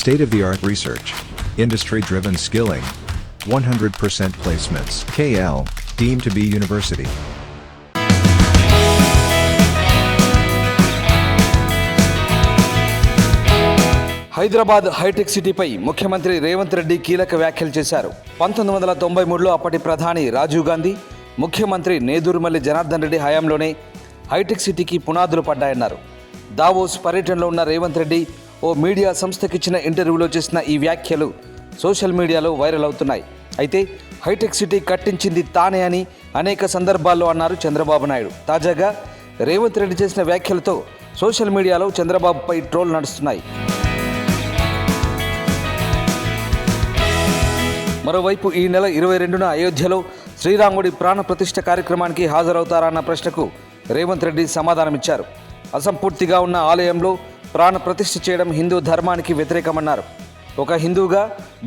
State-of-the-art research. Industry-driven skilling. 100% placements. KL, deemed to be university. Hyderabad hitech సిటీపై ముఖ్యమంత్రి రేవంత్ రెడ్డి కీలక వ్యాఖ్యలు చేశారు. 1993లో అప్పటి ప్రధాని రాజీవ్ గాంధీ, ముఖ్యమంత్రి నేదురుమల్లి జనార్దన్ రెడ్డి హయాంలోనే హైటెక్ సిటీకి పునాదులు పడ్డాయన్నారు. దావోస్ పర్యటనలో ఉన్న రేవంత్ రెడ్డి ఓ మీడియా సంస్థకిచ్చిన ఇంటర్వ్యూలో చేసిన ఈ వ్యాఖ్యలు సోషల్ మీడియాలో వైరల్ అవుతున్నాయి. అయితే హైటెక్ సిటీ కట్టించింది తానే అని అనేక సందర్భాల్లో అన్నారు చంద్రబాబు నాయుడు. తాజాగా రేవంత్ రెడ్డి చేసిన వ్యాఖ్యలతో సోషల్ మీడియాలో చంద్రబాబుపై ట్రోల్ నడుస్తున్నాయి. మరోవైపు ఈ నెల 22న అయోధ్యలో శ్రీరాముడి ప్రాణ ప్రతిష్ఠ కార్యక్రమానికి హాజరవుతారన్న ప్రశ్నకు రేవంత్ రెడ్డి సమాధానమిచ్చారు. అసంపూర్తిగా ఉన్న ఆలయంలో ప్రాణ ప్రతిష్ఠ చేయడం హిందూ ధర్మానికి వ్యతిరేకమన్నారు. ఒక హిందూగా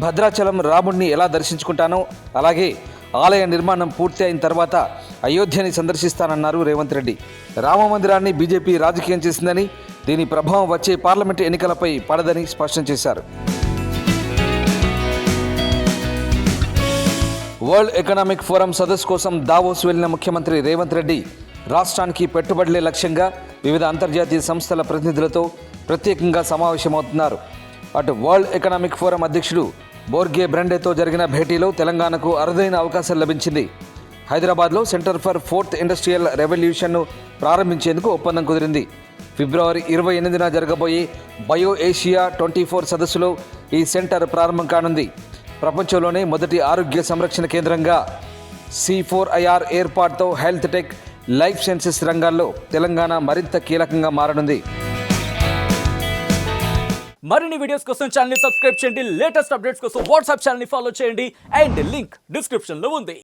భద్రాచలం రాముడిని ఎలా దర్శించుకుంటానో అలాగే ఆలయ నిర్మాణం పూర్తి అయిన తర్వాత అయోధ్యని సందర్శిస్తానన్నారు రేవంత్ రెడ్డి. రామ మందిరాన్ని బీజేపీ రాజకీయం చేసిందని, దీని ప్రభావం వచ్చే పార్లమెంటు ఎన్నికలపై పడదని స్పష్టం చేశారు. వరల్డ్ ఎకనామిక్ ఫోరం సదస్సు కోసం దావోస్ వెళ్లిన ముఖ్యమంత్రి రేవంత్ రెడ్డి రాష్ట్రానికి పెట్టుబడులే లక్ష్యంగా వివిధ అంతర్జాతీయ సంస్థల ప్రతినిధులతో ప్రత్యేకంగా సమావేశమవుతున్నారు. అటు వరల్డ్ ఎకనామిక్ ఫోరం అధ్యక్షుడు బోర్గే బ్రెండేతో జరిగిన భేటీలో తెలంగాణకు అరుదైన అవకాశం లభించింది. హైదరాబాద్లో సెంటర్ ఫర్ ఫోర్త్ ఇండస్ట్రియల్ రెవల్యూషన్ను ప్రారంభించేందుకు ఒప్పందం కుదిరింది. ఫిబ్రవరి 28న జరగబోయే బయో ఏషియా 24 సదస్సులో ఈ సెంటర్ ప్రారంభం కానుంది. ప్రపంచంలోనే మొదటి ఆరోగ్య సంరక్షణ కేంద్రంగా C4IR ఏర్పాటుతో హెల్త్ టెక్, లైఫ్ సైన్సెస్ రంగాల్లో తెలంగాణ మరింత కీలకంగా మారనుంది. మరిన్ని వీడియోస్ కోసం ఛానల్ ని సబ్స్క్రైబ్ చేయండి. లేటెస్ట్ అప్డేట్స్ కోసం వాట్సాప్ ఛానల్ ని ఫాలో చేయండి. అండ్ లింక్ డిస్క్రిప్షన్ లో ఉంది.